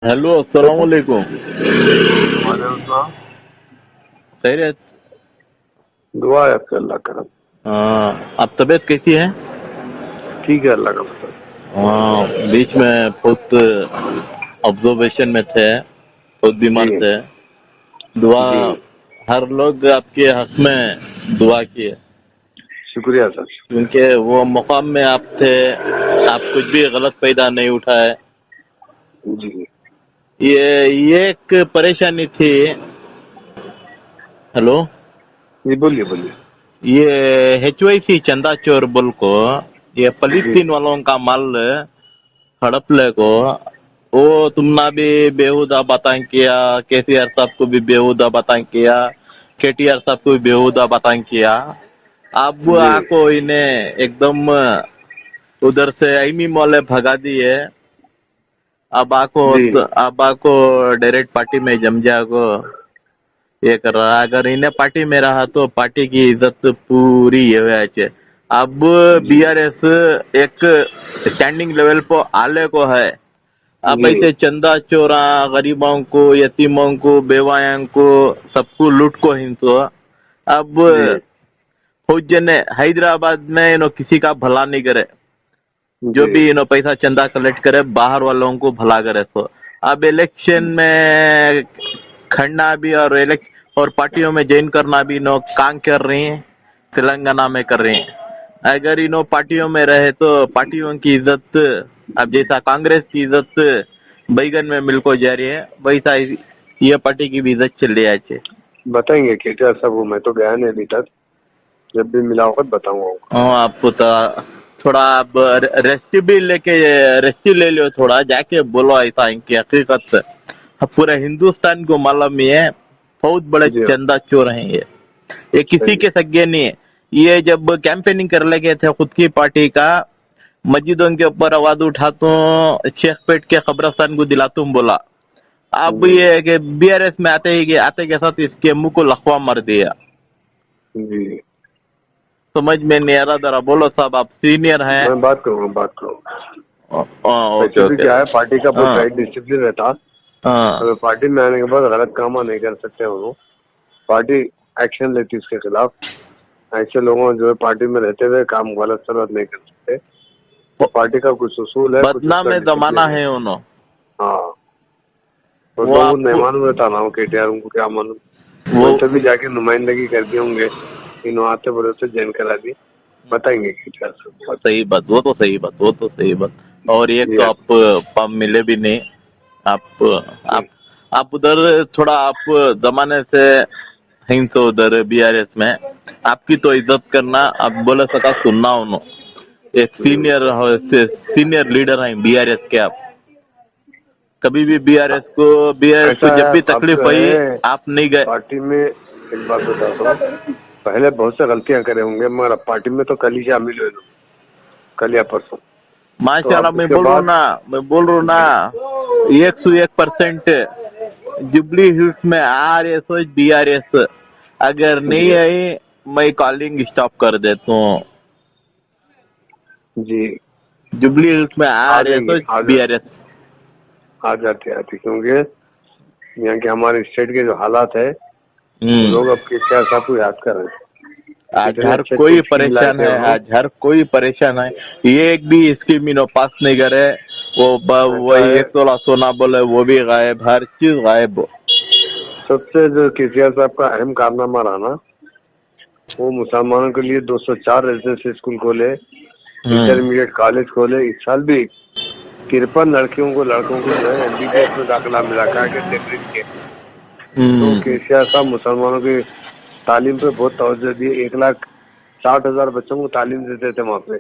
Hello अस्सलाम वालेकुम। वालेकुम। खैरियत? दुआ है आपके, अल्लाह करम। हाँ, आप तबीयत कैसी है? ठीक है, अल्लाह का मतलब। हाँ, बीच में बहुत ऑब्जर्वेशन में थे, बहुत जी बीमार थे। दुआ, जी, हर लोग आपके हक में दुआ किए, शुक्रिया सर। क्योंकि वो मुकाम में आप थे, आप कुछ भी गलत पैदा नहीं उठाए। जी ये एक परेशानी थी। हेलो, जी, बोलिए बोलिए। ये HYC चंदा चोर बुल को, ये जी पॉलीथीन वालों का माल हड़पले को, वो तुमने भी बेहुदा बातें किया, KCR साहब को भी बेहुदा बातें किया, KTR साहब को भी बेहुदा बातें किया। अब जी आको इन्हें एकदम उधर से ऐमी मोले भगा दिए। जी अब आको डायरेक्ट पार्टी में जम जागो, ये कर रहा। अगर इन्हें पार्टी में रहा तो पार्टी की इज्जत पूरी ये हुआ है। अब जी BRS एक स्टैंडिंग लेवल पर आले को है। अब जी ऐसे चंदा चोरा गरीबों को, यतीमों को, बेवायों को, सबको लूट को हिंसो। अब जी फौज ने हैदराबाद में किसी का भला नहीं करे, जो जी भी पैसा चंदा कलेक्ट करे बाहर वालों को भला करे। तो अब इलेक्शन में खड़ना भी और और पार्टियों में ज्वाइन करना भी काम कर रही हैं, तेलंगाना में कर रही हैं। अगर इनो पार्टियों में रहे तो पार्टियों की इज्जत, अब जैसा कांग्रेस की इज्जत बैगन में मिलको जा रही है, वैसा ये पार्टी की भी इज्जत चल रही है। बताएंगे केटीआर साहब को, मैं तो गया नहीं अभी तक। जब भी मिला होगा बताऊंगा। हाँ, आपको तो थोड़ा अब रेस्ट भी लेके, रेस्ट ले लो थोड़ा, जाके बोलो ऐसा इनकी हकीकत से। अब पूरे हिंदुस्तान को मालूम ही है, बहुत बड़े जी हाँ, चंदा चोर हैं ये किसी सही के सगे नहीं है। ये जब कैंपेनिंग कर ले गए थे खुद की पार्टी का, मस्जिदों के ऊपर आवाज उठाता हूँ, शेख पेट के कब्रस्तान को दिलाता हूँ बोला। अब जी ये है कि BRS में आते के साथ इसके मुंह को लखवा मार दिया। जी। समझ में नहीं आ रहा, जरा बोलो साहब, आप सीनियर हैं। मैं बात करूँगा, बात करूँगा। ओके वैसे भी ओके। क्या है, पार्टी का बहुत हाँ टाइट डिसिप्लिन रहता। हाँ। अगर पार्टी में आने के बाद गलत काम नहीं कर सकते वो लोग। पार्टी एक्शन लेती है उसके खिलाफ। ऐसे लोगों जो है पार्टी में रहते हुए काम गलत सलत नहीं कर सकते। वो पार्टी का कुछ उसूल है, कुछ बदनाम उसका में जमाना डिसिप्लिन है। है उन्होंने। हाँ, तो वो लोगों को नहीं आपको मालूम रहता ना, वो KTR उनको क्या मालूम। वो वैसे भी जाके नुमाइंदगी कर दिए होंगे, इन आते बड़े से जैन करा दी। बताएंगे KTR से। सही बात, वो तो सही बात, वो तो सही बात। और एक जी तो हाँ, आप पम मिले भी नहीं। आप जी आप आप उधर थोड़ा आप जमाने से हिंस हो उधर BRS में। आपकी तो इज्जत करना, आप बोले सका सुनना उन्होंने, एक जी। सीनियर लीडर हैं BRS के आप। कभी भी BRS को ऐसा है, जब भी अब तकलीफ जो हुई, है आप नहीं गए। पार्टी में, एक बात बताता हूँ। पहले बहुत से गलतियां करे होंगे, मगर अब पार्टी में तो कल ही शामिल हुए लोग, कल या परसों। तो माशाल्लाह, अब उसके बाद मैं बोल रहा हूँ ना, जी 101% जुबली हिल्स में RS BRS अगर नहीं जी आई, मैं कॉलिंग स्टॉप कर देता हूँ। जी, जुबली हिल्स में आ जाएंगे, RS BRS। आ जाते आते, क्योंकि यहाँ के हमारे स्टेट के जो हालात है, वो लोग अब KTR साहब को याद कर रहे हैं। आज इतने हर अच्छे अच्छे कोई स्कीम लाए परेशान थे है, वो लोग। आज हर कोई परेशान है। ये एक भी स्कीम इनो पास नहीं करे। ऐसा वही है, 1 तोला सोना बोले वो भी गायब, हर चीज गायब। सबसे जो KTR साहब का अहम कारनामा रहा ना, वो मुसलमानों के लिए 204 रेजिडेंशियल स्कूल खोले, हम्म इंटरमीडिएट कॉलेज खोले। इस साल भी 53 लड़कों को जो है MBBS में दाखिला मिला, कहा कि तहरीर के। तो हम्म। KCR साहब मुसलमानों की तालीम पे बहुत तवज्जो दिए। 1,60,000 बच्चों को तालीम देते थे वहाँ पे।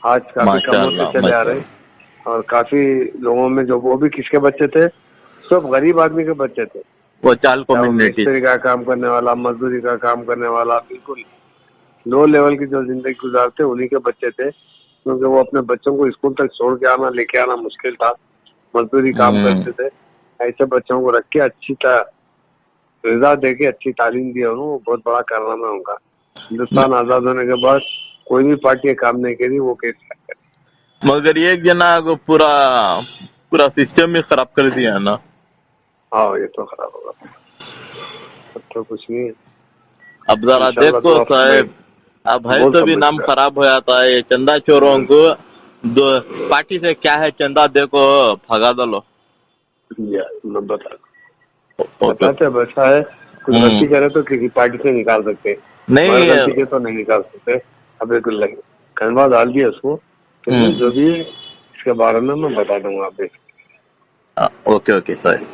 आज काफी कम होते माशाल्लाह चले आ रहे। माशाल्लाह। और काफी लोगों में जो, वो भी किसके बच्चे थे, सब गरीब आदमी के बच्चे थे। वो चाल चाहे वो कम्युनिटी। मिस्त्री का काम करने वाला, मजदूरी का काम करने वाला, बिल्कुल लो लेवल की जो जिंदगी गुजारते उन्हीं के बच्चे थे। क्योंकि वो अपने बच्चों को स्कूल तक छोड़ के आना, लेके आना मुश्किल था, मजदूरी काम हम्म करते थे। ऐसे बच्चों को रख के अच्छी रिजा दे के अच्छी तालीम दी उन्होंने, वो बहुत बड़ा कारनामा है उनका। हिंदुस्तान आजाद होने के बाद कोई भी पार्टी ये काम नहीं करी, वो कैसे। मगर एक जना को पूरा पूरा सिस्टम ही खराब कर दिया है ना। हाँ ये तो खराब होगा, अब तो कुछ नहीं है। अब जरा इंशाल्लाह देखो तो आप साहेब, अब है बोल तो भी समझ नाम का। खराब हो जाता है। ये चंदा चोरों को दो पार्टी से क्या है, चंदा देखो भगा दो। या मैं बता ओके। बताते अब ऐसा है, कुछ गलती करे तो किसी पार्टी से निकाल सकते हैं, नहीं मगर गलती के तो नहीं निकाल सकते। अब एक खंडवा डाल दिया उसको, फिर मैं जो भी है इसके बारे में मैं बता दूंगा आप देख। Okay okay sir.